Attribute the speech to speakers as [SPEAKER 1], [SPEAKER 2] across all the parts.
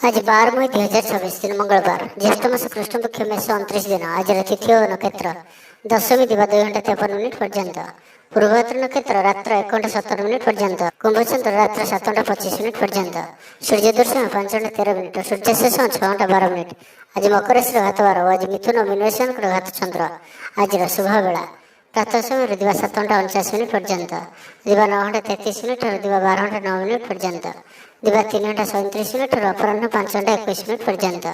[SPEAKER 1] आज 12 मई 2026 दिन मंगलवार ज्येष्ठ मास कृष्ण पक्ष मेष 29 दिन। आज तिथि और नक्षत्र दशमी दिवा 2 घंटा 53 मिनिट पर्यंत, पूर्वभाद्र नक्षत्र रात्र 1 घंटा 17 मिनिट पर्यंत, कुंभचंद्र रात्र 7 घंटा 25 मिनिट पर्यंत, सूर्य दर्शन 5 घंटा 13 मिनिट, सूर्य शेष 6 घंटा 12 मिनिट। आज मकर राशि घात बार, आज मिथुन और मीन राशि घात चंद्र। आज शुभ बेला प्रातः समय दिवा 7 घंटा 49 मिनिट पर्यंत, दिवा 9 घंटा 33 मिनिट और दिवा 12 घंटा 9 मिनिट पर्यंत, दिवा 3 घंटा 37 मिनिट और अपराह्न 5 घंटा 21 मिनिट पर्यंत।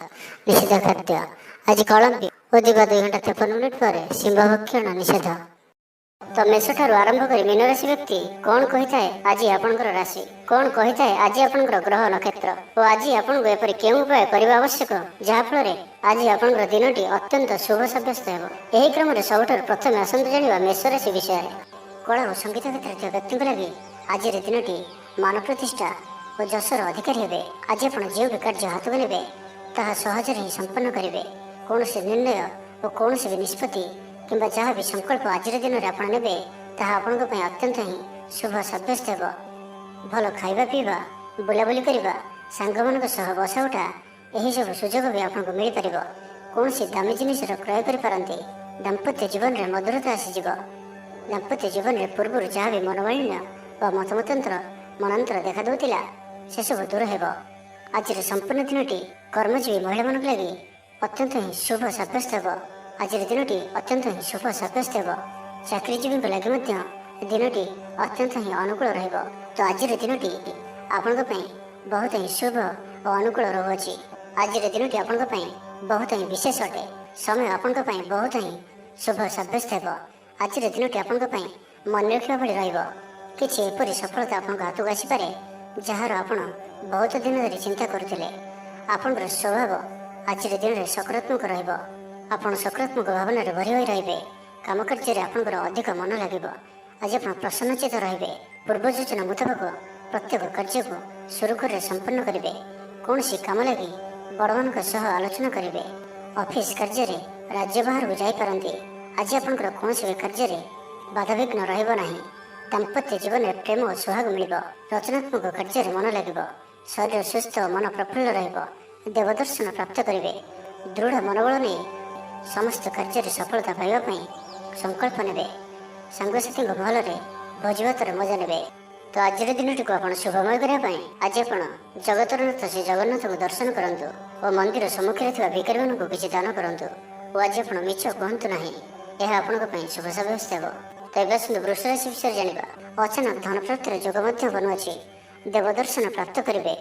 [SPEAKER 1] निषेध खाद्य आज कलम्बी और दिवा 2 घंटा 53 मिनिट पर सिंह भक्षण निषेध। तो मेष ठारू आरंभ कर मीन राशि व्यक्ति कौन कही थाए आज आपणकर राशि, कौन कही थाए आज आपणकर ग्रह नक्षत्र और आज आपको एपरि केउं उपाय करबा आवश्यक जहाँफल आज आपणकर दिनटी अत्यंत शुभ सब्यस्त हेब। एही क्रम में सबुठारु प्रथमे आसंतु जानिबा मेष राशि विषय। कला और संगीत क्षेत्र व्यक्ति लगी आज दिनटी मान प्रतिष्ठा और जशर अधिकारी हेबे। आज आप जो भी कार्य हाथ में ने सहज ही संपन्न करेंगे। कौन से निर्णय और कौन से भी निष्पत्ति किंबा जहाँ भी संकल्प आज दिन में आप ने अत्यंत ही शुभ सब्यस्त हेब। भल खाइबा पीवा बुलाबुली करवा सांग मान बसा उठा यही सब सुजोग भी आपको मिल पार। कौन सी दामी जिनिस क्रय करते दाम्पत्य जीवन में मधुरता आसीज। दाम्पत्य जीवन में पूर्व जहाँ भी मनोमालिन्य व मतमतंत्र मनांतर देखा दूला से सब दूर हेब। आज संपूर्ण दिनटी कर्मजीवी महिला मान लगी अत्यंत ही शुभ सब्यस्त हेब। आज दिनटी अत्यंत ही शुभ सब्यस्त हेब। चाकरीजीवी लगे दिनटी अत्यंत ही अनुकूल रहिब। तो आज दिनटी आपण बहुत ही शुभ और अनुकूल रहुअछि। आज दिनटी आपण बहुत ही विशेष अटे। समय आपण बहुत ही शुभ सब्यस्त हेब। आज दिनटी आपण मन रखा भली रहिब। किछि एपरि सफलता आपण हाथक आसीपे जार आपण बहुत दिन धरी चिंता करुले। आपणकर स्वभाव आज दिन में सकारात्मक रहिब। आपण सकारात्मक भावना भरी होई रहिबे। काम कार्य आपणकर अधिक मन लगिब। आज आप प्रसन्नचित रहिबे। पूर्व योजना मुताबक प्रत्येक कार्य को सुरुखुर संपन्न करेंगे। कौन सी काम लगी बड़ मान आलोचना करेंगे। ऑफिस कार्य राज्य बाहर को जापारती। आज आपणकर कौन भी कार्य बाधाविघ्न रहिब नाही। दाम्पत्य जीवन में प्रेम और सुहाग मिल। रचनात्मक कार्य मन लगे। शरीर सुस्थ मन प्रफुल्ल रहिब। देवदर्शन प्राप्त करेंगे। दृढ़ मनोबल नहीं समस्त कार्य सफलता पाइबापी संकल्प ने सांगसाथी भल भोजभातर मजा ने। तो आज दिन टी आप शुभमय करने आज आप जगतरनाथ श्री जगन्नाथ को दर्शन करूँ और मंदिर सम्मुखें भिकारी मान किसी दान करूँ और आज आप मिछ कहतु ना यह आपण शुभ सब्यस्त हेब। तो ये वृष राशि विषय जाना। अचानक धन प्राप्तिर जोग बनुअछि। देवदर्शन प्राप्त करेंगे।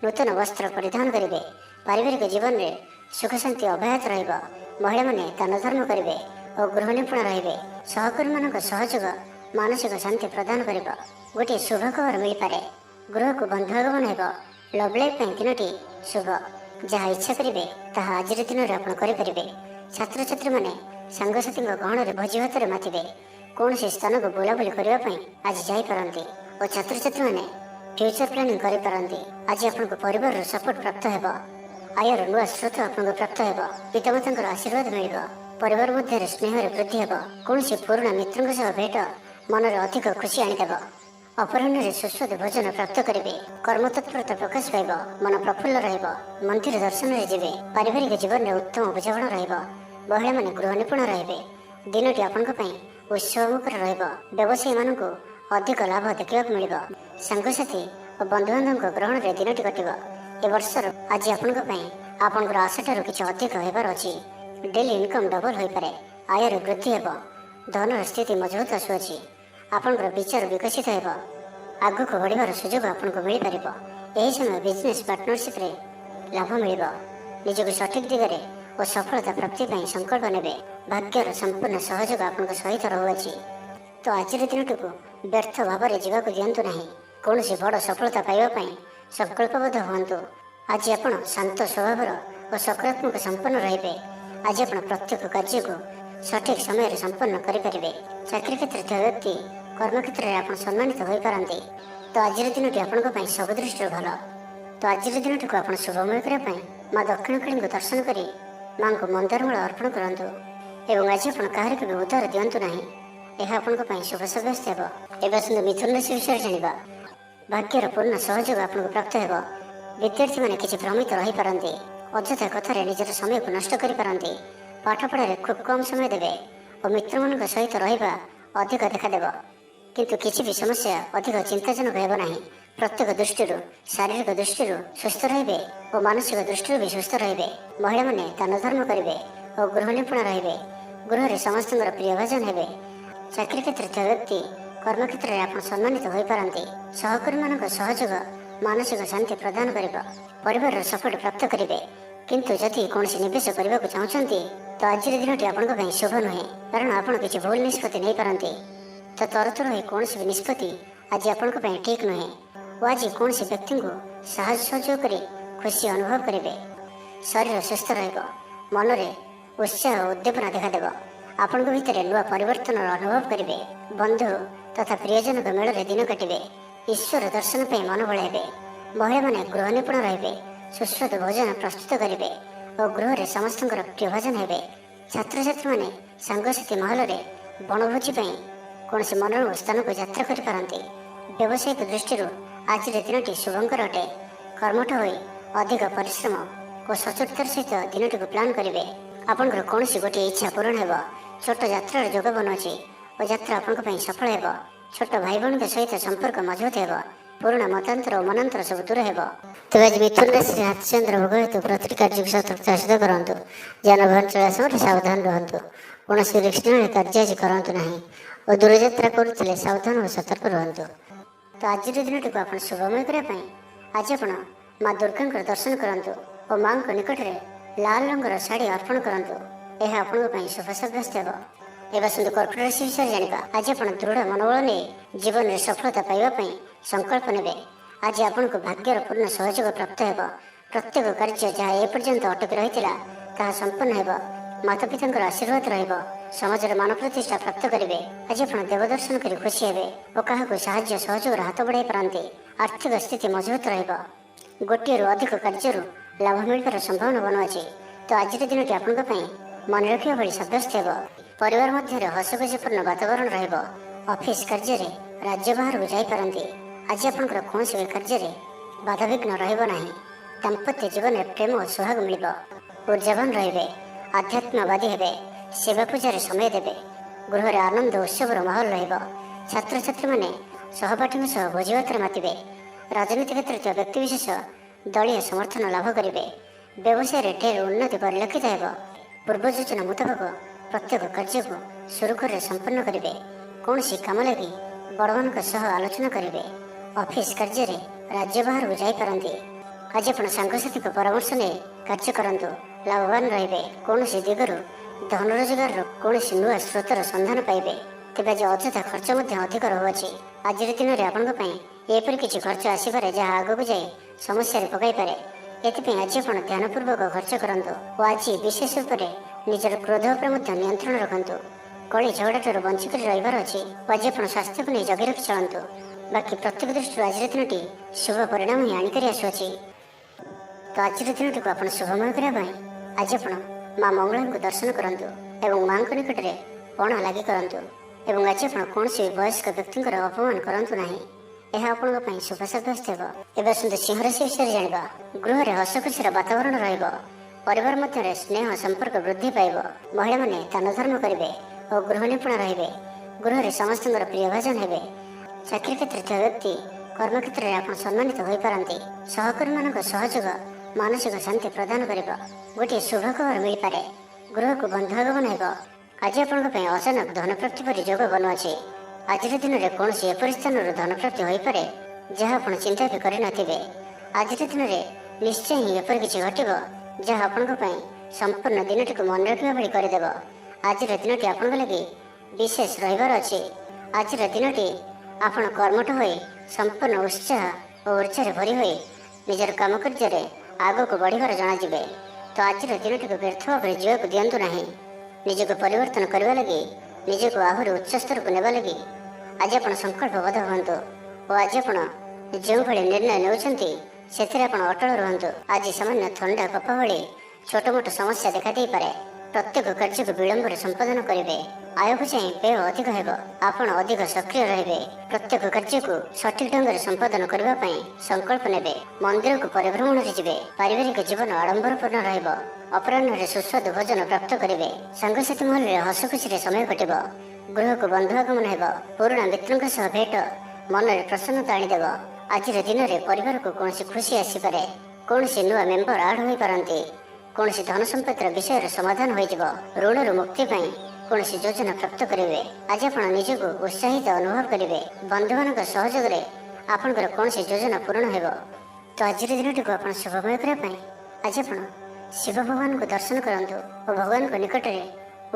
[SPEAKER 1] नूतन वस्त्र परिधान करेंगे। पारिवारिक जीवन में सुख शांति अव्याहत रहिब। महिला माने दान धर्म करेंगे और गृह निपुण रहिबे। सहकर्मी मान सहयोग मानसिक शांति प्रदान कर गोटे शुभ खबर मिल पारे। गृह को बंधु आगमन हेब। लव लाइफ दिनटी शुभ। जहाँ इच्छा करेंगे ताहा आज दिन में आप करेंगे। छात्र छात्री मैंने सांगसाथी गहन में भोजी भात मातिबे। कौन से स्थान को बुलाबुली करने आज जापारती और छात्र छात्री मैंने फ्यूचर प्लानिंग करें। आज आपको परिवार सपोर्ट प्राप्त हेब। आयर नुआ स्रोत आपको प्राप्त हेब। पितामाता आशीर्वाद मिल। परिवार मध्य स्नेह वृद्धि हेब। कौन से पुराना मित्रों सह भेट मन में अधिक खुशी आनीदेव। अपराह्न सुस्वाद भोजन प्राप्त करेंगे। कर्मतत्परता प्रकाश पाइब। मन प्रफुल्ल रहिब। मंदिर दर्शन में जीवे। पारिवारिक जीवन में उत्तम बुझाणा रहिब। महिला माने गृह निपुण रहिबे। दिनटी आपंपाई उत्सवमुखर रहिब। व्यवसायी मान अधिक लाभ देखा मिल। सांगसाथी और बंधुबांधव ग्रहण में दिनटी कटिब। ए वर्षर आज आपंकर आशा ठार किसी अधिक होबार अच्छी। डेली इनकम डबल हो पारे। आयर वृद्धि हेब। धन स्थिति मजबूत आसुअछि। आपंकर विचार विकसित हेब। आग को बढ़िबार सुजोग आपको मिल पार। यही समय बिजनेस पार्टनरशिप रे लाभ मिल। निजक सठिक दिगरे और सफलता प्राप्ति संकल्प ने। भाग्यर संपूर्ण सहयोग आपंक सहित रहुअछि। तो आज दिनटी को व्यर्थ भाव में जावाक दिंतु ना। कौन सी बड़ सफलता पाइबापी संकल्पबद्ध हूँ। आज आप शांत स्वभाव और सकारात्मक संपन्न रहिबे। आज आप प्रत्येक कार्य को सठिक समय संपन्न करेंगे। चाकरी क्षेत्र व्यक्ति कर्मक्षेत्र में आप सम्मानित हो पारती। तो आज दिन टी आपंपाई सब दृष्टि भल। तो आज दिन टी आप शुभमय करने माँ दक्षिणकाली को दर्शन कर माँ को मंदारमाल अर्पण करूँ। आज आप कहार भी उद्धार दिंतु ना यह आपंपाई शुभ सब्यस्त हेब। एवं मिथुन राशि विषय जाना। भाग्यर पूर्ण सहयोग आपको प्राप्त हेब। विद्यार्थी किसी भ्रमित रही पारती, अଯଥା कथार निजर समय को नष्ट करें, पाठपढ़े खूब कम समय देवे और मित्र मान सहित रहा अधिक देखादेव, किंतु किसी भी समस्या अधिक चिंताजनक हेब नहीं। प्रत्येक दृष्टि शारीरिक दृष्टि सुस्थ रे और मानसिक दृष्टि भी सुस्थ रे। महिला माने दान धर्म करेंगे और गृह निपुण रे। गृह समस्त प्रिय भाजन हे। चाकरी क्षेत्र ଥିବା व्यक्ति कर्म क्षेत्र में आप सम्मानित हो पारती। सहकर्मी मान सहयोग मानसिक शांति प्रदान कर परिवार सपोर्ट प्राप्त करेंगे, किंतु जदि कौन निवेश करने को चाहते तो आज दिन आपंप शुभ नुहे, कारण आप किसी भूल निष्पत्ति नहीं पारती। तो तरतर हो कौन भी निष्पत्ति आज आपण ठीक नुहे। और आज कौन व्यक्ति को साहस सहयोग कर खुशी अनुभव करेंगे। शरीर सुस्थ मन में उत्साह और उद्दीपना देखादेव। आपण भितर नुआ परिवर्तन अनुभव करेंगे। बंधु तथा प्रियजन मेल में दिन काटे। ईश्वर दर्शन पर मन बढ़ाइबे। महिला माने गृह निपुण रे। सुस्वादु भोजन प्रस्तुत करेंगे और गृह में समस्त प्रिय भोजन हे। छात्र छात्री मैंने सांगसाथी महल में बनभोजी कौन मनोरम स्थान को यात्रा करपारती। व्यावसायिक दृष्टि आज दिन शुभंकर अटे। कर्मठ हो अधिक परिश्रम और सचोटतार सहित दिन को प्लां करेंगे। आपंकर कौन गोटे इच्छा पूरण हो। छोट यात्रा जोग बनाऊँगी और यात्रा आपण सफल हो। छोट भाई भाई सहित संपर्क मजबूत हो। पुराणा मतांतर और मनांतर सब दूर हो। तेज आज मिथुन राशि हाथचंद्र भोग हेतु प्रति कार्य सतर्कता सहित करूँ। जानवाहन चला समय सावधान रुहतु। कौन रिस्क कार्य आज करूँ ना और दूरयात्रा करुले सावधान और सतर्क रुहतु। तो आज दिन को आप शुभमय करने आज आप माँ दुर्गा दर्शन करूँ और माँ निकट में लाल रंगर शाढ़ी अर्पण करूँ। यह आपण शुभ सब्यस्त हो। एवं सुंदर कर्कट राशि विषय जाना। आज आप दृढ़ मनोबल नहीं जीवन में सफलता पाइबापी संकल्प ने। आज आपन को भाग्यर पूर्ण सहयोग प्राप्त हो। प्रत्येक कार्य जहाँ एपर्यंत अटकी रही है संपन्न हो। माता पिता आशीर्वाद रमाज मान प्रतिष्ठा प्राप्त करेंगे। आज आप देवदर्शन कर खुशी हे और क्या साहाय्य सहयोग हाथ बढ़ाई पारती। आर्थिक स्थिति मजबूत रोटे अधिक कार्य लाभ मिलकर संभावना बनाऊँगी। तो आज दिन आपण मन रखा भाई सब्यस्त हो। परिवार मध्य हसखुशीपूर्ण वातावरण रफिस कार्य राज्य बाहर को जापारती। आज आपंकर कौन भी कार्य बाधाविघ्न रहा। दाम्पत्य जीवन में प्रेम और सुहाग मिल। ऊर्जावान रे। आध्यात्मवादी हे। सेवा पूजार समय देवे। गृह आनंद उत्सव माहौल छात्र छात्री मैंने सहपाठी सह भोजीभात मातिबे। राजनीति क्षेत्र में व्यक्तिविशेष दलीय समर्थन लाभ करेंगे। व्यवसाय ढेर उन्नति परिलक्षित हो। पूर्व योजना मुताबक प्रत्येक कार्य को सुरुखुर संपन्न करेंगे। कौन कम लगी बड़ मान आलोचना करेंगे। ऑफिस कार्य राज्य बाहर को जापारती। आज आप सांगसाथी परामर्श नहीं कार्य करूँ लाभवान रे। कौन दिगरू धन रोजगार कौन नुआ स्रोतर संधान पाइबे। तेज आज अଯଥା खर्च अधिक रोचे। आज दिन में आपंपरी किसी खर्च आसपे जहाँ आगक जाए समस्या पकई पारे। एथि आज आप ध्यानपूर्वक खर्च करूँ और आज विशेष रूप से निजर क्रोध पर नियंत्रण रखु। कली झगड़ा बंचिक रही अच्छी। आज आप स्वास्थ्य को नहीं जगि रखी चलतु। बाकी प्रत्येक दृष्टि आज दिन शुभ परिणाम ही आनिक आसुच्छी। तो आज दिन को आप शुभमय करने आज आप माँ मंगला को दर्शन करूँ और माँ निकट में पणा लगी करूँ। और आज आप कौन वयस्क व्यक्ति अपमान करूँ ना। यह आपण शुभ सब्यस्त हो। एवं सुंदर सिंह राशि विषय जाना। गृह में हसखुशी वातावरण परिवार मध्य स्नेह संपर्क वृद्धि पाइब। महिला माने दान धर्म करेंगे और गृह निपुण रे। गृह में समस्त प्रिय भाजन हे। चाकरी क्षेत्र ଥିବା व्यक्ति कर्म क्षेत्र में आप सम्मानित हो पारती। सहकर्मी मान सहयोग मानसिक शांति प्रदान कर गोटे शुभ खबर मिल पारे। गृह को बंधुआगमन हो। आज आपण अचानक धन प्राप्ति पर जोग बनाऊँगी। आज दिन में कौन एपरी स्थान धन प्राप्ति हो पारे जहाँ आप चिंता भी करे। आज दिन में निश्चय ही एपरी किसी घटव जहाँ आपण संपूर्ण दिन को मन रखा भाई करदेव। आज दिन आपण लगी विशेष रही अच्छी। आज दिन आप कर्मठ हो संपूर्ण उत्साह और ऊर्जा भरी हो निजर कम कार्य आग को बढ़िबार जनाजिबे। तो आज दिन को व्यर्थ भाव जीवा दिंतु ना। निजक परिवर्तन करने लगी निजक आहरी उच्च स्तर को नेबा लगी आज आप संकल्पबद्ध हूँ। और आज आप जो भाई निर्णय नौकरी से अटल रुहतु। आज सामान्य थंडा कफ भाई छोट मोट समस्या देखा दे पारे। ପ୍ରତ୍ୟେକ କାର୍ଯ୍ୟକୁ ବିଳମ୍ବରେ ସମ୍ପାଦନ କରିବେ। ଆୟକୁ ଚାହିଁ ବ୍ୟୟ ଅଧିକ ହେବ। ଆପଣ ଅଧିକ ସକ୍ରିୟ ରହିବେ। ପ୍ରତ୍ୟେକ କାର୍ଯ୍ୟକୁ ସଠିକ ଢଙ୍ଗରେ ସମ୍ପାଦନ କରିବା ପାଇଁ ସଂକଳ୍ପ ନେବେ। ମନ୍ଦିରକୁ ପରିଭ୍ରମଣରେ ଯିବେ। ପାରିବାରିକ ଜୀବନ ଆଡମ୍ବରପୂର୍ଣ୍ଣ ରହିବ। ଅପରାହ୍ନରେ ସୁସ୍ୱାଦୁ ଭୋଜନ ପ୍ରାପ୍ତ କରିବେ। ସାଙ୍ଗସାଥି ମହଲରେ ହସଖୁସିରେ ସମୟ କଟିବ। ଗୃହକୁ ବନ୍ଧୁ ଆଗମନ ହେବ। ପୁରୁଣା ମିତ୍ରଙ୍କ ସହ ଭେଟ ମନରେ ପ୍ରସନ୍ନତା ଆଣିଦେବ। ଆଜିର ଦିନରେ ପରିବାରକୁ କୌଣସି ଖୁସି ଆସିପାରେ। କୌଣସି ନୂଆ ମେମ୍ବର ଆଡ ହୋଇପାରନ୍ତି। କୌଣସି ଧନ ସମ୍ପତ୍ତିର ବିଷୟର ସମାଧାନ ହୋଇଯିବ। ଋଣରୁ ମୁକ୍ତି ପାଇଁ କୌଣସି ଯୋଜନା ପ୍ରାପ୍ତ କରିବେ। ଆଜି ଆପଣ ନିଜକୁ ଉତ୍ସାହିତ ଅନୁଭବ କରିବେ। ବନ୍ଧୁମାନଙ୍କ ସହଯୋଗରେ ଆପଣଙ୍କର କୌଣସି ଯୋଜନା ପୂରଣ ହେବ। ତ ଆଜିର ଦିନଟିକୁ ଆପଣ ଶୁଭମୟ କରିବା ପାଇଁ ଆଜି ଆପଣ ଶିବ ଭଗବାନଙ୍କୁ ଦର୍ଶନ କରନ୍ତୁ ଓ ଭଗବାନଙ୍କ ନିକଟରେ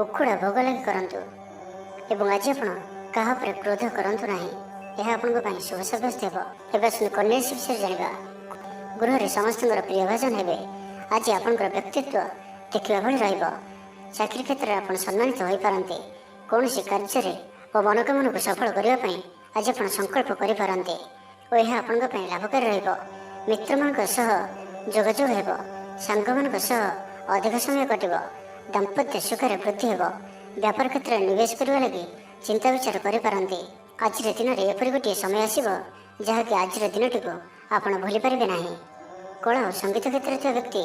[SPEAKER 1] ଉଖୁଡ଼ା ଭୋଗ ଲାଗି କରନ୍ତୁ। ଏବଂ ଆଜି ଆପଣ କାହା ଉପରେ କ୍ରୋଧ କରନ୍ତୁ ନାହିଁ। ଏହା ଆପଣଙ୍କ ପାଇଁ ଶୁଭ ସାବ୍ୟସ୍ତ ହେବ। ଏବେ ଆସନ୍ତୁ କନ୍ୟା ରାଶି ବିଷୟରେ ଜାଣିବା। ଗୃହରେ ସମସ୍ତଙ୍କର ପ୍ରିୟ ଭାଜନ ହେବେ। ଆଜି ଆପଣଙ୍କର ବ୍ୟକ୍ତିତ୍ୱ ଦେଖିବା ଭଳି ରହିବ। ଚାକିରି କ୍ଷେତ୍ରରେ ଆପଣ ସମ୍ମାନିତ ହୋଇପାରନ୍ତି। କୌଣସି କାର୍ଯ୍ୟରେ ଓ ମନୋକାମନାକୁ ସଫଳ କରିବା ପାଇଁ ଆଜି ଆପଣ ସଂକଳ୍ପ କରିପାରନ୍ତି ଓ ଏହା ଆପଣଙ୍କ ପାଇଁ ଲାଭକାରୀ ରହିବ। ମିତ୍ରମାନଙ୍କ ସହ ଯୋଗାଯୋଗ ହେବ। ସାଙ୍ଗମାନଙ୍କ ସହ ଅଧିକ ସମୟ କଟିବ। ଦାମ୍ପତ୍ୟ ସୁଖରେ ବୃଦ୍ଧି ହେବ। ବ୍ୟାପାର କ୍ଷେତ୍ରରେ ନିବେଶ କରିବା ଲାଗି ଚିନ୍ତା ବିଚାର କରିପାରନ୍ତି। ଆଜିର ଦିନରେ ଏପରି ଗୋଟିଏ ସମୟ ଆସିବ ଯାହାକି ଆଜିର ଦିନଟିକୁ ଆପଣ ଭୁଲିପାରିବେ ନାହିଁ। କଳା ଓ ସଙ୍ଗୀତ କ୍ଷେତ୍ରରେ ଥିବା ବ୍ୟକ୍ତି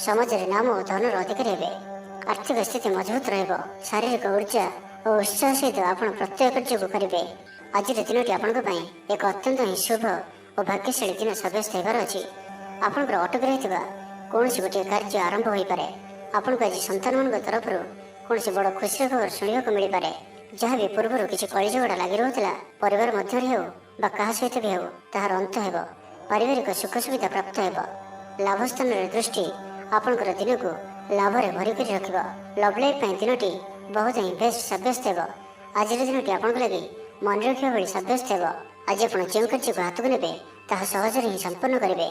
[SPEAKER 1] ସମାଜରେ ନାମ ଓ ଧନର ଅଧିକାରୀ ହେବେ। ଆର୍ଥିକ ସ୍ଥିତି ମଜବୁତ ରହିବ। ଶାରୀରିକ ଉର୍ଜା ଓ ଉତ୍ସାହ ସହିତ ଆପଣ ପ୍ରତ୍ୟେକ କାର୍ଯ୍ୟକୁ କରିବେ। ଆଜିର ଦିନଟି ଆପଣଙ୍କ ପାଇଁ ଏକ ଅତ୍ୟନ୍ତ ହିଁ ଶୁଭ ଓ ଭାଗ୍ୟଶାଳୀ ଦିନ ସାବ୍ୟସ୍ତ ହେବାର ଅଛି। ଆପଣଙ୍କର ଅଟକି ରହିଥିବା କୌଣସି ଗୋଟିଏ କାର୍ଯ୍ୟ ଆରମ୍ଭ ହୋଇପାରେ। ଆପଣଙ୍କୁ ଆଜି ସନ୍ତାନମାନଙ୍କ ତରଫରୁ କୌଣସି ବଡ଼ ଖୁସିର ଖବର ଶୁଣିବାକୁ ମିଳିପାରେ। ଯାହା ବି ପୂର୍ବରୁ କିଛି କଳିଝଗଡ଼ା ଲାଗି ରହୁଥିଲା, ପରିବାର ମଧ୍ୟରେ ହେଉ ବା କାହା ସହିତ ବି ହେଉ, ତାହାର ଅନ୍ତ ହେବ। ପାରିବାରିକ ସୁଖ ସୁବିଧା ପ୍ରାପ୍ତ ହେବ। ଲାଭ ସ୍ଥାନରେ ଦୃଷ୍ଟି ଆପଣଙ୍କର ଦିନକୁ ଲାଭରେ ଭରିକରି ରଖିବ। ଲଭ୍ ଲାଇଫ୍ ପାଇଁ ଦିନଟି ବହୁତ ହିଁ ବେଷ୍ଟ ସାବ୍ୟସ୍ତ ହେବ। ଆଜିର ଦିନଟି ଆପଣଙ୍କ ଲାଗି ମନେ ରଖିବା ଭଳି ସାବ୍ୟସ୍ତ ହେବ। ଆଜି ଆପଣ ଯେଉଁ କାର୍ଯ୍ୟକୁ ହାତକୁ ନେବେ ତାହା ସହଜରେ ହିଁ ସମ୍ପନ୍ନ କରିବେ।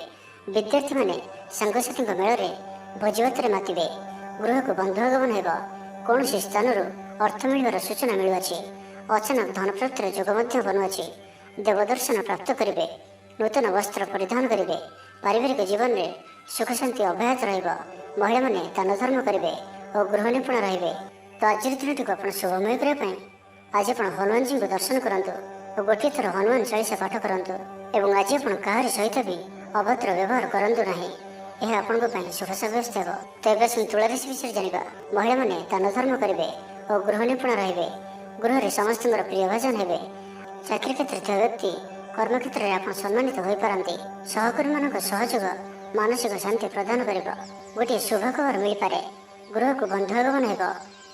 [SPEAKER 1] ବିଦ୍ୟାର୍ଥୀମାନେ ସାଙ୍ଗସାଥୀଙ୍କ ମେଳରେ ଭୋଜିଭାତରେ ମାତିବେ। ଗୃହକୁ ବନ୍ଧୁ ଆଗମନ ହେବ। କୌଣସି ସ୍ଥାନରୁ ଅର୍ଥ ମିଳିବାର ସୂଚନା ମିଳୁଅଛି। ଅଚାନକ ଧନପ୍ରାପ୍ତିର ଯୋଗ ମଧ୍ୟ ବନୁଅଛି। ଦେବଦର୍ଶନ ପ୍ରାପ୍ତ କରିବେ। ନୂତନ ବସ୍ତ୍ର ପରିଧାନ କରିବେ। ପାରିବାରିକ ଜୀବନରେ ସୁଖ ଶାନ୍ତି ଅବ୍ୟାହତ ରହିବ। ମହିଳାମାନେ ଦାନ ଧର୍ମ କରିବେ ଓ ଗୃହ ନିପୁଣ ରହିବେ। ତ ଆଜିର ଦିନଟିକୁ ଆପଣ ଶୁଭମୟ କରିବା ପାଇଁ ଆଜି ଆପଣ ହନୁମାନଜୀଙ୍କୁ ଦର୍ଶନ କରନ୍ତୁ ଓ ଗୋଟିଏ ଥର ହନୁମାନ ଚାଳିଶା ପାଠ କରନ୍ତୁ। ଏବଂ ଆଜି ଆପଣ କାହାରି ସହିତ ବି ଅଭଦ୍ର ବ୍ୟବହାର କରନ୍ତୁ ନାହିଁ। ଏହା ଆପଣଙ୍କ ପାଇଁ ଶୁଭ ସାବ୍ୟସ୍ତ ହେବ। ତ ଏବେ ଆସନ୍ତୁ ତୁଳା ରାଶି ବିଷୟରେ ଜାଣିବା। ମହିଳାମାନେ ଦାନ ଧର୍ମ କରିବେ ଓ ଗୃହ ନିପୁଣ ରହିବେ। ଗୃହରେ ସମସ୍ତଙ୍କର ପ୍ରିୟ ଭାଜନ ହେବେ। ଚାକିରି କ୍ଷେତ୍ରରେ ଥିବା ବ୍ୟକ୍ତି କର୍ମକ୍ଷେତ୍ରରେ ଆପଣ ସମ୍ମାନିତ ହୋଇପାରନ୍ତି। ସହକର୍ମୀମାନଙ୍କ ସହଯୋଗ ମାନସିକ ଶାନ୍ତି ପ୍ରଦାନ କରିବ। ଗୋଟିଏ ଶୁଭ ଖବର ମିଳିପାରେ। ଗୃହକୁ ବନ୍ଧୁ ଆଗମନ ହେବ।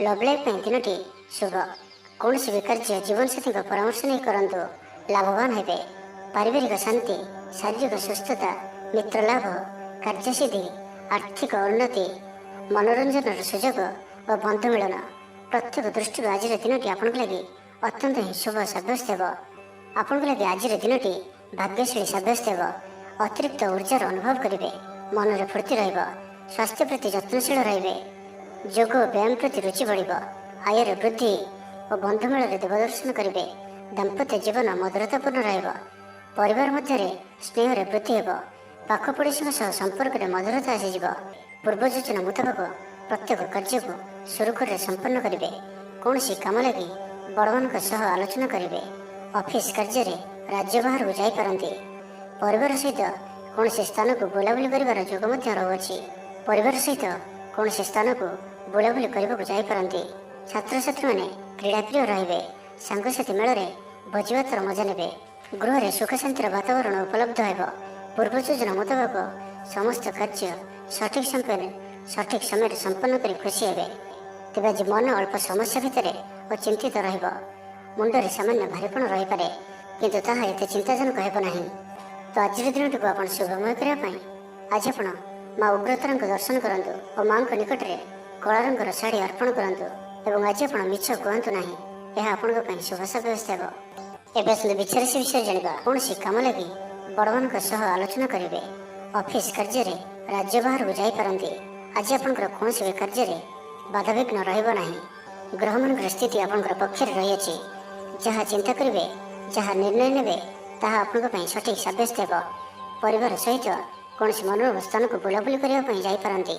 [SPEAKER 1] ଲଭ୍ ଲାଇଫ୍ ପାଇଁ ଦିନଟି ଶୁଭ। କୌଣସି ବି କାର୍ଯ୍ୟ ଜୀବନସାଥୀଙ୍କ ପରାମର୍ଶ ନେଇ କରନ୍ତୁ। ଲାଭବାନ ହେବେ। ପାରିବାରିକ ଶାନ୍ତି, ଶାରୀରିକ ସୁସ୍ଥତା, ମିତ୍ର ଲାଭ, କାର୍ଯ୍ୟସିଦ୍ଧି, ଆର୍ଥିକ ଉନ୍ନତି, ମନୋରଞ୍ଜନର ସୁଯୋଗ ଓ ବନ୍ଧୁ ମିଳନ ପ୍ରତ୍ୟେକ ଦୃଷ୍ଟିରୁ ଆଜିର ଦିନଟି ଆପଣଙ୍କ ଲାଗି ଅତ୍ୟନ୍ତ ହିଁ ଶୁଭ ସାବ୍ୟସ୍ତ ହେବ। ଆପଣଙ୍କ ଲାଗି ଆଜିର ଦିନଟି ଭାଗ୍ୟଶାଳୀ ସାବ୍ୟସ୍ତ ହେବ। ଅତିରିକ୍ତ ଉର୍ଜାର ଅନୁଭବ କରିବେ। ମନରେ ଫୁର୍ତ୍ତି ରହିବ। ସ୍ୱାସ୍ଥ୍ୟ ପ୍ରତି ଯତ୍ନଶୀଳ ରହିବେ। ଯୋଗ ଓ ବ୍ୟାୟାମ ପ୍ରତି ରୁଚି ବଢ଼ିବ। ଆୟରେ ବୃଦ୍ଧି ଓ ବନ୍ଧୁମେଳରେ ଦେବଦର୍ଶନ କରିବେ। ଦାମ୍ପତ୍ୟ ଜୀବନ ମଧୁରତାପୂର୍ଣ୍ଣ ରହିବ। ପରିବାର ମଧ୍ୟରେ ସ୍ନେହରେ ବୃଦ୍ଧି ହେବ। ପାଖ ପଡ଼ୋଶୀଙ୍କ ସହ ସମ୍ପର୍କରେ ମଧୁରତା ଆସିଯିବ। ପୂର୍ବ ଯୋଜନା ମୁତାବକ ପ୍ରତ୍ୟେକ କାର୍ଯ୍ୟକୁ ସୁରୁଖୁରୁରେ ସମ୍ପନ୍ନ କରିବେ। କୌଣସି କାମ ଲାଗି ବଡ଼ମାନଙ୍କ ସହ ଆଲୋଚନା କରିବେ। ଅଫିସ କାର୍ଯ୍ୟରେ ରାଜ୍ୟ ବାହାରକୁ ଯାଇପାରନ୍ତି। ପରିବାର ସହିତ କୌଣସି ସ୍ଥାନକୁ ବୁଲାବୁଲି କରିବାର ଯୋଗ ମଧ୍ୟ ରହୁଅଛି। ପରିବାର ସହିତ କୌଣସି ସ୍ଥାନକୁ ବୁଲାବୁଲି କରିବାକୁ ଯାଇପାରନ୍ତି। ଛାତ୍ରଛାତ୍ରୀମାନେ କ୍ରୀଡ଼ାପ୍ରିୟ ରହିବେ। ସାଙ୍ଗସାଥି ମେଳରେ ଭୋଜିଭାତର ମଜା ନେବେ। ଗୃହରେ ସୁଖ ଶାନ୍ତିର ବାତାବରଣ ଉପଲବ୍ଧ ହେବ। ପୂର୍ବ ଯୋଜନା ମୁତାବକ ସମସ୍ତ କାର୍ଯ୍ୟ ସଠିକ ସମୟରେ ସମ୍ପନ୍ନ କରି ଖୁସି ହେବେ। ତେବେ ଆଜି ମନ ଅଳ୍ପ ସମସ୍ୟା ଭିତରେ ଓ ଚିନ୍ତିତ ରହିବ। ମୁଣ୍ଡରେ ସାମାନ୍ୟ ଭାରିପଣ ରହିପାରେ, କିନ୍ତୁ ତାହା ଏତେ ଚିନ୍ତାଜନକ ହେବ ନାହିଁ। ତ ଆଜିର ଦିନଟିକୁ ଆପଣ ଶୁଭମୟ କରିବା ପାଇଁ ଆଜି ଆପଣ ମା ଉଗ୍ରତାରାଙ୍କ ଦର୍ଶନ କରନ୍ତୁ ଓ ମାଙ୍କ ନିକଟରେ କଳା ରଙ୍ଗର ଶାଢ଼ୀ ଅର୍ପଣ କରନ୍ତୁ। ଏବଂ ଆଜି ଆପଣ ମିଛ କୁହନ୍ତୁ ନାହିଁ। ଏହା ଆପଣଙ୍କ ପାଇଁ ଶୁଭ ସାବ୍ୟସ୍ତ ହେବ। ଏବେ ଆସନ୍ତୁ ବୃଷ ରାଶି ବିଷୟରେ ଜାଣିବା। କୌଣସି କାମ ଲାଗି ବଡ଼ମାନଙ୍କ ସହ ଆଲୋଚନା କରିବେ। ଅଫିସ କାର୍ଯ୍ୟରେ ରାଜ୍ୟ ବାହାରକୁ ଯାଇପାରନ୍ତି। ଆଜି ଆପଣଙ୍କର କୌଣସି ବି କାର୍ଯ୍ୟରେ ବାଧାବିଘ୍ନ ରହିବ ନାହିଁ। ଗ୍ରହମାନଙ୍କର ସ୍ଥିତି ଆପଣଙ୍କର ପକ୍ଷରେ ରହିଅଛି। ଯାହା ଚିନ୍ତା କରିବେ, ଯାହା ନିର୍ଣ୍ଣୟ ନେବେ, ତାହା ଆପଣଙ୍କ ପାଇଁ ସଠିକ ସାବ୍ୟସ୍ତ ହେବ। ପରିବାର ସହିତ କୌଣସି ମନୋରମ ସ୍ଥାନକୁ ବୁଲାବୁଲି କରିବା ପାଇଁ ଯାଇପାରନ୍ତି।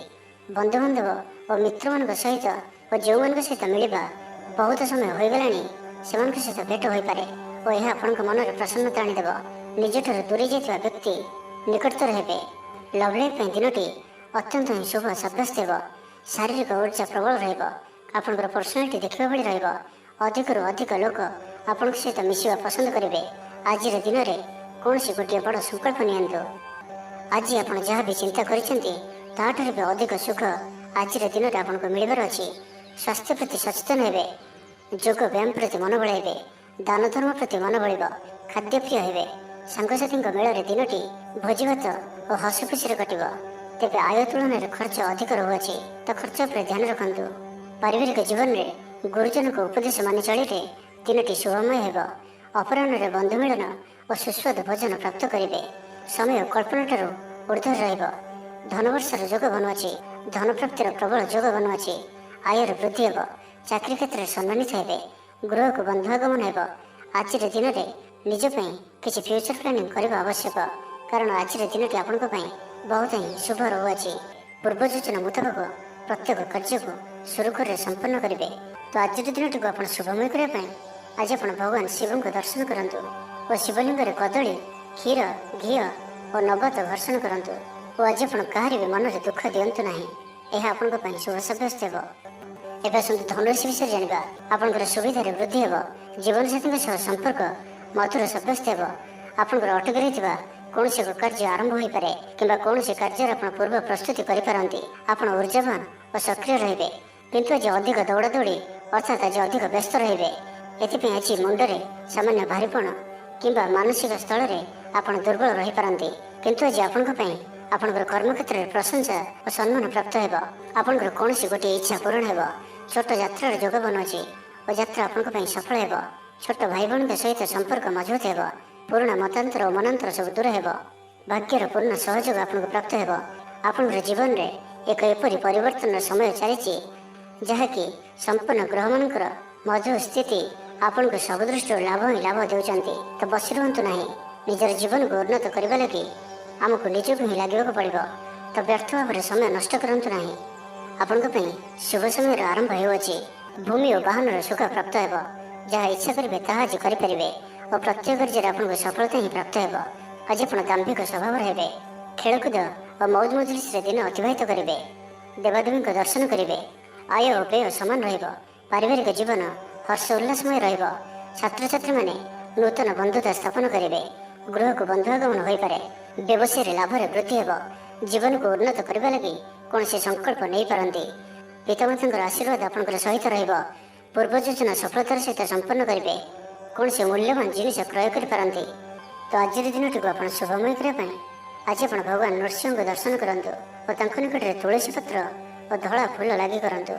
[SPEAKER 1] ବନ୍ଧୁବାନ୍ଧବ ଓ ମିତ୍ରମାନଙ୍କ ସହିତ ଓ ଯେଉଁମାନଙ୍କ ସହିତ ମିଳିବା ବହୁତ ସମୟ ହୋଇଗଲାଣି ସେମାନଙ୍କ ସହିତ ଭେଟ ହୋଇପାରେ ଓ ଏହା ଆପଣଙ୍କ ମନରେ ପ୍ରସନ୍ନତା ଆଣିଦେବ। ନିଜଠାରୁ ଦୂରେଇ ଯାଇଥିବା ବ୍ୟକ୍ତି ନିକଟତର ହେବେ। ଲଭ୍ ଲାଇଫ୍ ପାଇଁ ଦିନଟି ଅତ୍ୟନ୍ତ ହିଁ ଶୁଭ ସାବ୍ୟସ୍ତ ହେବ। ଶାରୀରିକ ଉର୍ଜା ପ୍ରବଳ ରହିବ। ଆପଣଙ୍କର ପର୍ସନାଲିଟି ଦେଖିବା ଭଳି ରହିବ। ଅଧିକରୁ ଅଧିକ ଲୋକ ଆପଣଙ୍କ ସହିତ ମିଶିବା ପସନ୍ଦ କରିବେ। ଆଜିର ଦିନରେ କୌଣସି ଗୋଟିଏ ବଡ଼ ସଂକଳ୍ପ ନିଅନ୍ତୁ। ଆଜି ଆପଣ ଯାହା ବି ଚିନ୍ତା କରିଛନ୍ତି ତାହାଠାରୁ ବି ଅଧିକ ସୁଖ ଆଜିର ଦିନରେ ଆପଣଙ୍କୁ ମିଳିବାର ଅଛି। ସ୍ୱାସ୍ଥ୍ୟ ପ୍ରତି ସଚେତନ ହେବେ। ଯୋଗ ବ୍ୟାୟାମ ପ୍ରତି ମନ ବଳାଇବେ। ଦାନ ଧର୍ମ ପ୍ରତି ମନ ବଳିବ। ଖାଦ୍ୟପ୍ରିୟ ହେବେ। ସାଙ୍ଗସାଥୀଙ୍କ ମେଳରେ ଦିନଟି ଭୋଜିଭାତ ଓ ହସ ଖୁସିରେ କଟିବ। ତେବେ ଆୟ ତୁଳନାରେ ଖର୍ଚ୍ଚ ଅଧିକ ରହୁଅଛି ତ ଖର୍ଚ୍ଚ ଉପରେ ଧ୍ୟାନ ରଖନ୍ତୁ। ପାରିବାରିକ ଜୀବନରେ ଗୁରୁଜନଙ୍କ ଉପଦେଶ ମାନି ଚଳିଲେ ଦିନଟି ଶୁଭମୟ ହେବ। ଅପରାହ୍ନରେ ବନ୍ଧୁ ମିଳନ ଓ ସୁସ୍ୱାଦୁ ଭୋଜନ ପ୍ରାପ୍ତ କରିବେ। ସମୟ କଳ୍ପନାଠାରୁ ଊର୍ଦ୍ଧ୍ୱରେ ରହିବ। ଧନବର୍ଷର ଯୋଗ ବନୁଅଛି। ଧନପ୍ରାପ୍ତିର ପ୍ରବଳ ଯୋଗ ବନୁଅଛି। ଆୟର ବୃଦ୍ଧି ହେବ। ଚାକିରି କ୍ଷେତ୍ରରେ ସମ୍ମାନିତ ହେବେ। ଗୃହକୁ ବନ୍ଧୁ ଆଗମନ ହେବ। ଆଜିର ଦିନରେ ନିଜ ପାଇଁ କିଛି ଫ୍ୟୁଚର ପ୍ଲାନିଂ କରିବା ଆବଶ୍ୟକ, କାରଣ ଆଜିର ଦିନଟି ଆପଣଙ୍କ ପାଇଁ ବହୁତ ହିଁ ଶୁଭ ରହୁଅଛି। ପୂର୍ବ ଯୋଜନା ମୁତାବକ ପ୍ରତ୍ୟେକ କାର୍ଯ୍ୟକୁ ସୁରୁଖୁରୁରେ ସମ୍ପନ୍ନ କରିବେ। ତ ଆଜିର ଦିନଟିକୁ ଆପଣ ଶୁଭମୟ କରିବା ପାଇଁ ଆଜି ଆପଣ ଭଗବାନ ଶିବଙ୍କୁ ଦର୍ଶନ କରନ୍ତୁ ଓ ଶିବଲିଙ୍ଗରେ କଦଳୀ, କ୍ଷୀର, ଘିଅ ଓ ନବାତ ଘର୍ଷଣ କରନ୍ତୁ। ଓ ଆଜି ଆପଣ କାହାରି ବି ମନରେ ଦୁଃଖ ଦିଅନ୍ତୁ ନାହିଁ। ଏହା ଆପଣଙ୍କ ପାଇଁ ଶୁଭ ସାବ୍ୟସ୍ତ ହେବ। ଏବେ ଆସନ୍ତୁ ଧନରାଶି ବିଷୟରେ ଜାଣିବା। ଆପଣଙ୍କର ସୁବିଧାରେ ବୃଦ୍ଧି ହେବ। ଜୀବନସାଥୀଙ୍କ ସହ ସମ୍ପର୍କ ମଧୁର ସାବ୍ୟସ୍ତ ହେବ। ଆପଣଙ୍କର ଅଟକି ରହିଥିବା କୌଣସି ଏକ କାର୍ଯ୍ୟ ଆରମ୍ଭ ହୋଇପାରେ କିମ୍ବା କୌଣସି କାର୍ଯ୍ୟରେ ଆପଣ ପୂର୍ବ ପ୍ରସ୍ତୁତି କରିପାରନ୍ତି। ଆପଣ ଉର୍ଜାବାନ ଓ ସକ୍ରିୟ ରହିବେ, କିନ୍ତୁ ଆଜି ଅଧିକ ଦୌଡ଼ାଦୌଡ଼ି ଅର୍ଥାତ୍ ଆଜି ଅଧିକ ବ୍ୟସ୍ତ ରହିବେ। ଏଥିପାଇଁ ଆଜି ମୁଣ୍ଡରେ ସାମାନ୍ୟ ଭାରିପଣ କିମ୍ବା ମାନସିକ ସ୍ଥଳରେ ଆପଣ ଦୁର୍ବଳ ରହିପାରନ୍ତି। କିନ୍ତୁ ଆଜି ଆପଣଙ୍କ ପାଇଁ ଆପଣଙ୍କର କର୍ମକ୍ଷେତ୍ରରେ ପ୍ରଶଂସା ଓ ସମ୍ମାନ ପ୍ରାପ୍ତ ହେବ। ଆପଣଙ୍କର କୌଣସି ଗୋଟିଏ ଇଚ୍ଛା ପୂରଣ ହେବ। ଛୋଟ ଯାତ୍ରାର ଯୋଗ ବନୁଅଛି ଓ ଯାତ୍ରା ଆପଣଙ୍କ ପାଇଁ ସଫଳ ହେବ। ଛୋଟ ଭାଇ ଭଉଣୀଙ୍କ ସହିତ ସମ୍ପର୍କ ମଜବୁତ ହେବ। ପୁରୁଣା ମତାନ୍ତର ଓ ମନାନ୍ତର ସବୁ ଦୂର ହେବ। ଭାଗ୍ୟର ପୂର୍ଣ୍ଣ ସହଯୋଗ ଆପଣଙ୍କୁ ପ୍ରାପ୍ତ ହେବ। ଆପଣଙ୍କର ଜୀବନରେ ଏକ ଏପରି ପରିବର୍ତ୍ତନର ସମୟ ଚାଲିଛି ଯାହାକି ସମ୍ପୂର୍ଣ୍ଣ ଗ୍ରହମାନଙ୍କର ମଧୁର ସ୍ଥିତି ଆପଣଙ୍କୁ ସବୁ ଦୃଷ୍ଟିରୁ ଲାଭ ହିଁ ଲାଭ ଦେଉଛନ୍ତି। ତ ବସି ରୁହନ୍ତୁ ନାହିଁ। ନିଜର ଜୀବନକୁ ଉନ୍ନତ କରିବା ଲାଗି ଆମକୁ ନିଜକୁ ହିଁ ଲାଗିବାକୁ ପଡ଼ିବ। ତ ବ୍ୟର୍ଥ ଭାବରେ ସମୟ ନଷ୍ଟ କରନ୍ତୁ ନାହିଁ। ଆପଣଙ୍କ ପାଇଁ ଶୁଭ ସମୟର ଆରମ୍ଭ ହେଉଅଛି। ଭୂମି ଓ ବାହନର ସୁଖ ପ୍ରାପ୍ତ ହେବ। ଯାହା ଇଚ୍ଛା କରିବେ ତାହା ଆଜି କରିପାରିବେ ଓ ପ୍ରତ୍ୟେକ କାର୍ଯ୍ୟରେ ଆପଣଙ୍କୁ ସଫଳତା ହିଁ ପ୍ରାପ୍ତ ହେବ। ଆଜି ଆପଣ ଦାମ୍ଭିକ ସ୍ୱଭାବର ହେବେ। ଖେଳକୁଦ ଓ ମୌଜ ମଜଲିସରେ ଦିନ ଅତିବାହିତ କରିବେ। ଦେବାଦେବୀଙ୍କ ଦର୍ଶନ କରିବେ। ଆୟ ଓ ବ୍ୟୟ ସମାନ ରହିବ। ପାରିବାରିକ ଜୀବନ ହର୍ଷ ଉଲ୍ଲାସମୟ ରହିବ। ଛାତ୍ରଛାତ୍ରୀମାନେ ନୂତନ ବନ୍ଧୁତା ସ୍ଥାପନ କରିବେ। ଗୃହକୁ ବନ୍ଧୁ ଆଗମନ ହୋଇପାରେ। ବ୍ୟବସାୟରେ ଲାଭରେ ବୃଦ୍ଧି ହେବ। ଜୀବନକୁ ଉନ୍ନତ କରିବା ଲାଗି କୌଣସି ସଂକଳ୍ପ ନେଇପାରନ୍ତି। ପିତାମାତାଙ୍କର ଆଶୀର୍ବାଦ ଆପଣଙ୍କର ସହିତ ରହିବ। ପୂର୍ବ ଯୋଜନା ସଫଳତାର ସହିତ ସମ୍ପନ୍ନ କରିବେ। କୌଣସି ମୂଲ୍ୟବାନ ଜିନିଷ କ୍ରୟ କରିପାରନ୍ତି। ତ ଆଜିର ଦିନଟିକୁ ଆପଣ ଶୁଭମୟ କରିବା ପାଇଁ ଆଜି ଆପଣ ଭଗବାନ ନୃସିଂହଙ୍କୁ ଦର୍ଶନ କରନ୍ତୁ ଓ ତାଙ୍କ ନିକଟରେ ତୁଳସୀ ପତ୍ର ଓ ଧଳା ଫୁଲ ଲାଗି କରନ୍ତୁ।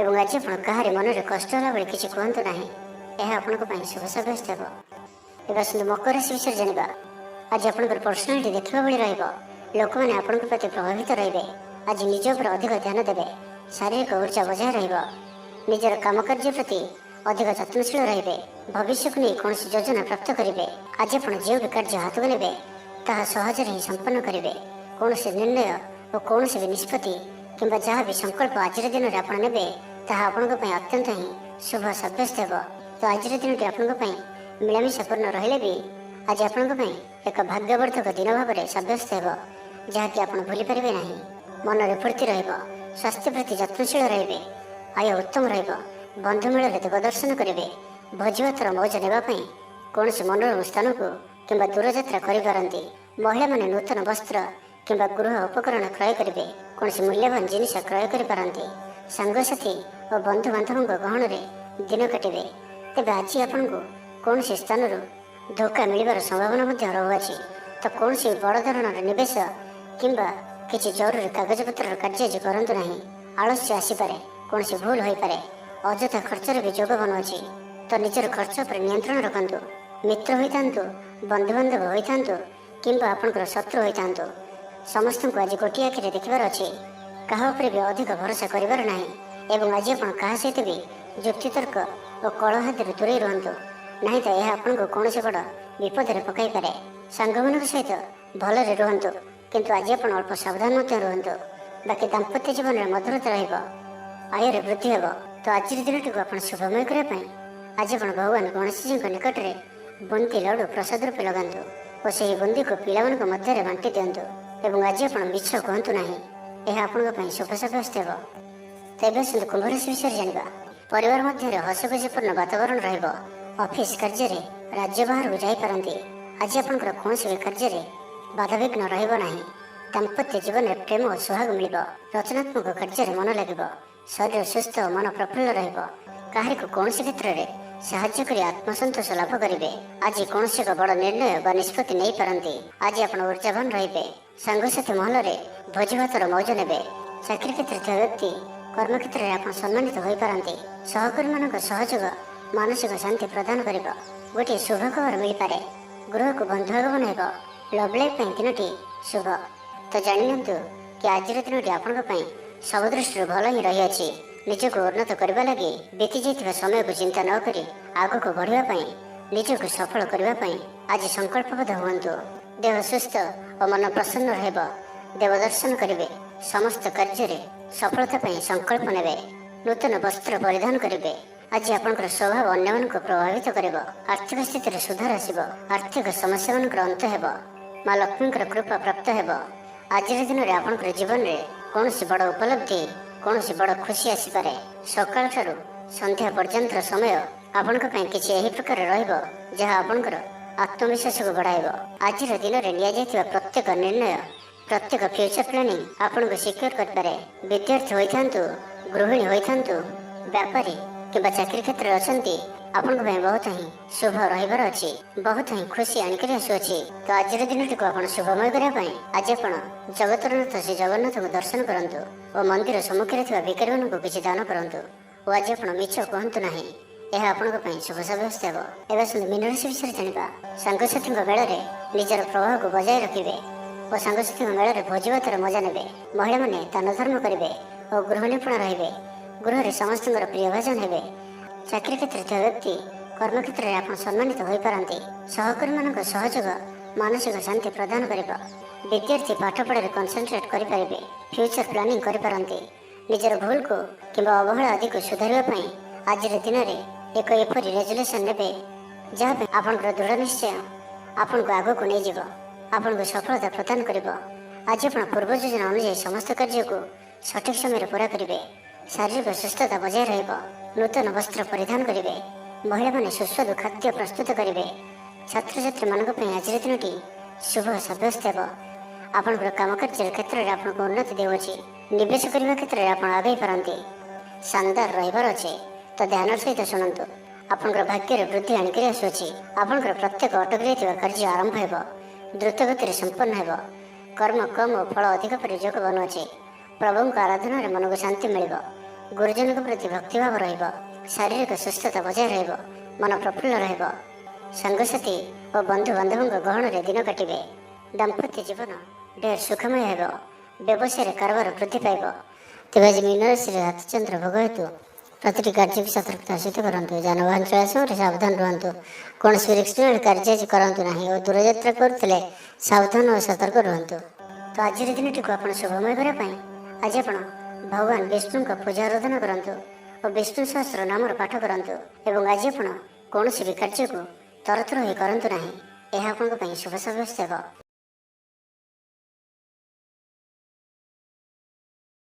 [SPEAKER 1] ଏବଂ ଆଜି ଆପଣ କାହାରି ମନରେ କଷ୍ଟ ହେଲା ଭଳି କିଛି କୁହନ୍ତୁ ନାହିଁ। ଏହା ଆପଣଙ୍କ ପାଇଁ ଶୁଭ ସାବ୍ୟସ୍ତ ହେବ। ଏବେ ଆସନ୍ତୁ ମକର ରାଶି ବିଷୟରେ ଜାଣିବା। ଆଜି ଆପଣଙ୍କର ପର୍ସନାଲିଟି ଦେଖିବା ଭଳି ରହିବ। ଲୋକମାନେ ଆପଣଙ୍କ ପ୍ରତି ପ୍ରଭାବିତ ରହିବେ। ଆଜି ନିଜ ଉପରେ ଅଧିକ ଧ୍ୟାନ ଦେବେ। ଶାରୀରିକ ଉର୍ଜା ବଜାୟ ରହିବ। ନିଜର କାମକାର୍ଯ୍ୟ ପ୍ରତି ଅଧିକ ଯତ୍ନଶୀଳ ରହିବେ। ଭବିଷ୍ୟକୁ ନେଇ କୌଣସି ଯୋଜନା ପ୍ରାପ୍ତ କରିବେ। ଆଜି ଆପଣ ଯେଉଁ ବି କାର୍ଯ୍ୟ ହାତକୁ ନେବେ ତାହା ସହଜରେ ହିଁ ସମ୍ପନ୍ନ କରିବେ। କୌଣସି ନିର୍ଣ୍ଣୟ ଓ କୌଣସି ବି ନିଷ୍ପତ୍ତି କିମ୍ବା ଯାହା ବି ସଂକଳ୍ପ ଆଜିର ଦିନରେ ଆପଣ ନେବେ ତାହା ଆପଣଙ୍କ ପାଇଁ ଅତ୍ୟନ୍ତ ହିଁ ଶୁଭ ସାବ୍ୟସ୍ତ ହେବ। ତ ଆଜିର ଦିନଟି ଆପଣଙ୍କ ପାଇଁ ମିଳାମିଶା ପୂର୍ଣ୍ଣ ରହିଲେ ବି ଆଜି ଆପଣଙ୍କ ପାଇଁ ଏକ ଭାଗ୍ୟବର୍ଦ୍ଧକ ଦିନ ଭାବରେ ସାବ୍ୟସ୍ତ ହେବ, ଯାହାକି ଆପଣ ଭୁଲିପାରିବେ ନାହିଁ। ମନରେ ଫୁର୍ତ୍ତି ରହିବ। ସ୍ୱାସ୍ଥ୍ୟ ପ୍ରତି ଯତ୍ନଶୀଳ ରହିବେ। ଆୟ ଉତ୍ତମ ରହିବ। ବନ୍ଧୁ ମେଳରେ ଦେବ ଦର୍ଶନ କରିବେ। ଭୋଜିଭାତର ମୌଜ ନେବା ପାଇଁ କୌଣସି ମନୋରମ ସ୍ଥାନକୁ କିମ୍ବା ଦୂରଯାତ୍ରା କରିପାରନ୍ତି। ମହିଳାମାନେ ନୂତନ ବସ୍ତ୍ର କିମ୍ବା ଗୃହ ଉପକରଣ କ୍ରୟ କରିବେ। କୌଣସି ମୂଲ୍ୟବାନ ଜିନିଷ କ୍ରୟ କରିପାରନ୍ତି। ସାଙ୍ଗସାଥୀ ଓ ବନ୍ଧୁବାନ୍ଧବଙ୍କ ଗହଣରେ ଦିନ କାଟିବେ। ତେବେ ଆଜି ଆପଣଙ୍କୁ କୌଣସି ସ୍ଥାନରୁ ଧୋକା ମିଳିବାର ସମ୍ଭାବନା ମଧ୍ୟ ରହୁଅଛି। ତ କୌଣସି ବଡ଼ ଧରଣର ନିବେଶ କିମ୍ବା କିଛି ଜରୁରୀ କାଗଜପତ୍ରର କାର୍ଯ୍ୟ ଆଜି କରନ୍ତୁ ନାହିଁ। ଆଳସ୍ୟ ଆସିପାରେ। କୌଣସି ଭୁଲ ହୋଇପାରେ। ଅଯଥା ଖର୍ଚ୍ଚର ବି ଯୋଗ ବନୁଅଛି। ତ ନିଜର ଖର୍ଚ୍ଚ ଉପରେ ନିୟନ୍ତ୍ରଣ ରଖନ୍ତୁ। ମିତ୍ର ହୋଇଥାନ୍ତୁ, ବନ୍ଧୁବାନ୍ଧବ ହୋଇଥାନ୍ତୁ କିମ୍ବା ଆପଣଙ୍କର ଶତ୍ରୁ ହୋଇଥାନ୍ତୁ, ସମସ୍ତଙ୍କୁ ଆଜି ଗୋଟିଏ ଆଖିରେ ଦେଖିବାର ଅଛି। କାହା ଉପରେ ବି ଅଧିକ ଭରସା କରିବାର ନାହିଁ। ଏବଂ ଆଜି ଆପଣ କାହା ସହିତ ବି ଯୁକ୍ତିତର୍କ ଓ କଳହାତିରୁ ଦୂରେଇ ରୁହନ୍ତୁ, ନାହିଁ ତ ଏହା ଆପଣଙ୍କୁ କୌଣସି ବଡ଼ ବିପଦରେ ପକାଇପାରେ। ସାଙ୍ଗମାନଙ୍କ ସହିତ ଭଲରେ ରୁହନ୍ତୁ, କିନ୍ତୁ ଆଜି ଆପଣ ଅଳ୍ପ ସାବଧାନ ମଧ୍ୟ ରୁହନ୍ତୁ। ବାକି ଦାମ୍ପତ୍ୟ ଜୀବନରେ ମଧୁରତା ରହିବ, ଆୟରେ ବୃଦ୍ଧି ହେବ। ତ ଆଜିର ଦିନଟିକୁ ଆପଣ ଶୁଭମୟ କରିବା ପାଇଁ ଆଜି ଆପଣ ଭଗବାନ ଗଣେଶଜୀଙ୍କ ନିକଟରେ ବୁନ୍ଦି ଲଡ଼ୁ ପ୍ରସାଦ ରୂପେ ଲଗାନ୍ତୁ ଓ ସେହି ବୁନ୍ଦିକୁ ପିଲାମାନଙ୍କ ମଧ୍ୟରେ ବାଣ୍ଟି ଦିଅନ୍ତୁ। ଏବଂ ଆଜି ଆପଣ ମିଛ କୁହନ୍ତୁ ନାହିଁ, ଏହା ଆପଣଙ୍କ ପାଇଁ ଶୁଭ ସାବ୍ୟସ୍ତ ହେବ। ତେବେ ଆସନ୍ତୁ କୁମ୍ଭ ରାଶି ବିଷୟରେ ଜାଣିବା। ପରିବାର ମଧ୍ୟରେ ହସଖୁସିପୂର୍ଣ୍ଣ ବାତାବରଣ ରହିବ। ଅଫିସ କାର୍ଯ୍ୟରେ ରାଜ୍ୟ ବାହାରକୁ ଯାଇପାରନ୍ତି। ଆଜି ଆପଣଙ୍କର କୌଣସି ବି କାର୍ଯ୍ୟରେ ବାଧାବିଘ୍ନ ରହିବ ନାହିଁ। ଦାମ୍ପତ୍ୟ ଜୀବନରେ ପ୍ରେମ ଓ ସୁହାଗ ମିଳିବ। ରଚନାତ୍ମକ କାର୍ଯ୍ୟରେ ମନ ଲାଗିବ। ଶରୀର ସୁସ୍ଥ ଓ ମନ ପ୍ରଫୁଲ୍ଲ ରହିବ। କାହାରିକୁ କୌଣସି କ୍ଷେତ୍ରରେ ସାହାଯ୍ୟ କରି ଆତ୍ମସନ୍ତୋଷ ଲାଭ କରିବେ। ଆଜି କୌଣସି ଏକ ବଡ଼ ନିର୍ଣ୍ଣୟ ବା ନିଷ୍ପତ୍ତି ନେଇପାରନ୍ତି। ଆଜି ଆପଣ ଉର୍ଜାବାନ ରହିବେ। ସାଙ୍ଗସାଥି ମହଲରେ ଭୋଜିଭାତର ମୌଜ ନେବେ। ଚାକିରି କ୍ଷେତ୍ରରେ ଥିବା ବ୍ୟକ୍ତି କର୍ମକ୍ଷେତ୍ରରେ ଆପଣ ସମ୍ମାନିତ ହୋଇପାରନ୍ତି। ସହକର୍ମୀମାନଙ୍କ ସହଯୋଗ ମାନସିକ ଶାନ୍ତି ପ୍ରଦାନ କରିବ। ଗୋଟିଏ ଶୁଭ ଖବର ମିଳିପାରେ। ଗୃହକୁ ବନ୍ଧୁ ଆଗମନ ହେବ। ଲଭ୍ ଲାଇଫ୍ ପାଇଁ ଦିନଟି ଶୁଭ। ତ ଜାଣିନିଅନ୍ତୁ କି ଆଜିର ଦିନଟି ଆପଣଙ୍କ ପାଇଁ ସବୁ ଦୃଷ୍ଟିରୁ ଭଲ ହିଁ ରହିଅଛି। ନିଜକୁ ଉନ୍ନତ କରିବା ଲାଗି ବିତି ଯାଇଥିବା ସମୟକୁ ଚିନ୍ତା ନ କରି ଆଗକୁ ବଢ଼ିବା ପାଇଁ, ନିଜକୁ ସଫଳ କରିବା ପାଇଁ ଆଜି ସଂକଳ୍ପବଦ୍ଧ ହୁଅନ୍ତୁ। ଦେହ ସୁସ୍ଥ ଓ ମନ ପ୍ରସନ୍ନ ରହିବ। ଦେବ ଦର୍ଶନ କରିବେ। ସମସ୍ତ କାର୍ଯ୍ୟରେ ସଫଳତା ପାଇଁ ସଂକଳ୍ପ ନେବେ। ନୂତନ ବସ୍ତ୍ର ପରିଧାନ କରିବେ। ଆଜି ଆପଣଙ୍କର ସ୍ୱଭାବ ଅନ୍ୟମାନଙ୍କୁ ପ୍ରଭାବିତ କରିବ। ଆର୍ଥିକ ସ୍ଥିତିରେ ସୁଧାର ଆସିବ। ଆର୍ଥିକ ସମସ୍ୟାମାନଙ୍କର ଅନ୍ତ ହେବ। ମା ଲକ୍ଷ୍ମୀଙ୍କର କୃପା ପ୍ରାପ୍ତ ହେବ। ଆଜିର ଦିନରେ ଆପଣଙ୍କର ଜୀବନରେ କୌଣସି ବଡ଼ ଉପଲବ୍ଧି, କୌଣସି ବଡ଼ ଖୁସି ଆସିପାରେ। ସକାଳଠାରୁ ସନ୍ଧ୍ୟା ପର୍ଯ୍ୟନ୍ତର ସମୟ ଆପଣଙ୍କ ପାଇଁ କିଛି ଏହି ପ୍ରକାର ରହିବ ଯାହା ଆପଣଙ୍କର ଆତ୍ମବିଶ୍ୱାସକୁ ବଢ଼ାଇବ। ଆଜିର ଦିନରେ ନିଆଯାଇଥିବା ପ୍ରତ୍ୟେକ ନିର୍ଣ୍ଣୟ, ପ୍ରତ୍ୟେକ ଫ୍ୟୁଚର ପ୍ଲାନିଂ ଆପଣଙ୍କୁ ସିକ୍ୟୁର କରିପାରେ। ବିଦ୍ୟାର୍ଥୀ ହୋଇଥାନ୍ତୁ, ଗୃହିଣୀ ହୋଇଥାନ୍ତୁ, ବ୍ୟାପାରୀ କିମ୍ବା ଚାକିରି କ୍ଷେତ୍ରରେ ଅଛନ୍ତି, ଆପଣଙ୍କ ପାଇଁ ବହୁତ ହିଁ ଶୁଭ ରହିବାର ଅଛି। ବହୁତ ହିଁ ଖୁସି ଆଣିକରି ଆସୁଅଛି। ତ ଆଜିର ଦିନଟିକୁ ଆପଣ ଶୁଭମୟ କରିବା ପାଇଁ ଆଜି ଆପଣ ଜଗତର ନାଥ ଶ୍ରୀ ଜଗନ୍ନାଥଙ୍କୁ ଦର୍ଶନ କରନ୍ତୁ ଓ ମନ୍ଦିର ସମ୍ମୁଖରେ ଥିବା ଭିକାରୀମାନଙ୍କୁ କିଛି ଦାନ କରନ୍ତୁ। ଓ ଆଜି ଆପଣ ମିଛ କୁହନ୍ତୁ ନାହିଁ, ଏହା ଆପଣଙ୍କ ପାଇଁ ଶୁଭ ସାବ୍ୟସ୍ତ ହେବ। ଏବେ ଆସନ୍ତୁ ମୀନ ରାଶି ବିଷୟରେ ଜାଣିବା। ସାଙ୍ଗସାଥୀଙ୍କ ମେଳରେ ନିଜର ପ୍ରଭାବକୁ ବଜାୟ ରଖିବେ ଓ ସାଙ୍ଗସାଥୀଙ୍କ ମେଳରେ ଭୋଜିଭାତର ମଜା ନେବେ। ମହିଳାମାନେ ଦାନ ଧର୍ମ କରିବେ ଓ ଗୃହନିପୁଣ ରହିବେ। ଗୃହରେ ସମସ୍ତଙ୍କର ପ୍ରିୟ ଭାଜନ ହେବେ। ଚାକିରି କ୍ଷେତ୍ରରେ ଥିବା ବ୍ୟକ୍ତି କର୍ମକ୍ଷେତ୍ରରେ ଆପଣ ସମ୍ମାନିତ ହୋଇପାରନ୍ତି। ସହକର୍ମୀମାନଙ୍କ ସହଯୋଗ ମାନସିକ ଶାନ୍ତି ପ୍ରଦାନ କରିବ। ବିଦ୍ୟାର୍ଥୀ ପାଠପଢ଼ାରେ କନସେନଟ୍ରେଟ୍ କରିପାରିବେ। ଫ୍ୟୁଚର ପ୍ଲାନିଂ କରିପାରନ୍ତି। ନିଜର ଭୁଲକୁ କିମ୍ବା ଅବହେଳା ଆଦିକୁ ସୁଧାରିବା ପାଇଁ ଆଜିର ଦିନରେ ଏକ ଏପରି ରେଜୁଲେସନ୍ ନେବେ ଯାହା ପାଇଁ ଆପଣଙ୍କର ଦୃଢ଼ ନିଶ୍ଚୟ ଆପଣଙ୍କୁ ଆଗକୁ ନେଇଯିବ, ଆପଣଙ୍କୁ ସଫଳତା ପ୍ରଦାନ କରିବ। ଆଜି ଆପଣ ପୂର୍ବ ଯୋଜନା ଅନୁଯାୟୀ ସମସ୍ତ କାର୍ଯ୍ୟକୁ ସଠିକ୍ ସମୟରେ ପୁରା କରିବେ। ଶାରୀରିକ ସୁସ୍ଥତା ବଜାୟ ରହିବ। ନୂତନ ବସ୍ତ୍ର ପରିଧାନ କରିବେ। ମହିଳାମାନେ ସୁସ୍ୱାଦୁ ଖାଦ୍ୟ ପ୍ରସ୍ତୁତ କରିବେ। ଛାତ୍ରଛାତ୍ରୀମାନଙ୍କ ପାଇଁ ଆଜିର ଦିନଟି ଶୁଭ ସାବ୍ୟସ୍ତ ହେବ। ଆପଣଙ୍କର କାମକାର୍ଯ୍ୟର କ୍ଷେତ୍ରରେ ଆପଣଙ୍କୁ ଉନ୍ନତି ଦେଉଅଛି। ନିବେଶ କରିବା କ୍ଷେତ୍ରରେ ଆପଣ ଆଗେଇ ପାରନ୍ତି। ଶାନଦାର ରହିବାର ଅଛି। ତ ଧ୍ୟାନର ସହିତ ଶୁଣନ୍ତୁ। ଆପଣଙ୍କର ଭାଗ୍ୟରେ ବୃଦ୍ଧି ଆଣିକରି ଆସୁଅଛି। ଆପଣଙ୍କର ପ୍ରତ୍ୟେକ ଅଟକି ରହିଥିବା କାର୍ଯ୍ୟ ଆରମ୍ଭ ହେବ। ଦ୍ରୁତ ଗତିରେ ସମ୍ପନ୍ନ ହେବ। କର୍ମ କମ୍ ଓ ଫଳ ଅଧିକ ପରି ଯୋଗ ବନୁଅଛି। ପ୍ରଭୁଙ୍କ ଆରାଧନାରେ ମନକୁ ଶାନ୍ତି ମିଳିବ। ଗୁରୁଜନଙ୍କ ପ୍ରତି ଭକ୍ତିଭାବ ରହିବ। ଶାରୀରିକ ସୁସ୍ଥତା ବଜାୟ ରହିବ। ମନ ପ୍ରଫୁଲ୍ଲ ରହିବ। ସାଙ୍ଗସାଥୀ ଓ ବନ୍ଧୁବାନ୍ଧବଙ୍କ ଗହଣରେ ଦିନ କାଟିବେ। ଦାମ୍ପତ୍ୟ ଜୀବନ ଢେର ସୁଖମୟ ହେବ। ବ୍ୟବସାୟରେ କାରବାର ବୃଦ୍ଧି ପାଇବ। ତେବେ ଆଜି ମୀନ ରାଶିରେ ରାତିଚନ୍ଦ୍ର ଭୋଗ ହେତୁ ପ୍ରତିଟି କାର୍ଯ୍ୟକୁ ସତର୍କତା ସହିତ କରନ୍ତୁ। ଯାନବାହନ ଚଳାଇବା ସମୟରେ ସାବଧାନ ରୁହନ୍ତୁ। କୌଣସି ରିସ୍କ ନେଇ କାର୍ଯ୍ୟ ଆଜି କରନ୍ତୁ ନାହିଁ ଓ ଦୂରଯାତ୍ରା କରୁଥିଲେ ସାବଧାନ ଓ ସତର୍କ ରୁହନ୍ତୁ। ତ ଆଜିର ଦିନଟିକୁ ଆପଣ ଶୁଭମୟ କରିବା ପାଇଁ ଆଜି ଆପଣ ଭଗବାନ ବିଷ୍ଣୁଙ୍କ ପୂଜା ଆରାଧନା କରନ୍ତୁ ଓ ବିଷ୍ଣୁ ସହସ୍ର ନାମର ପାଠ କରନ୍ତୁ। ଏବଂ ଆଜି ଆପଣ କୌଣସି ବି କାର୍ଯ୍ୟକୁ ତରତର ହୋଇ କରନ୍ତୁ ନାହିଁ, ଏହା ଆପଣଙ୍କ ପାଇଁ ଶୁଭ ସାବ୍ୟସ୍ତ ହେବ।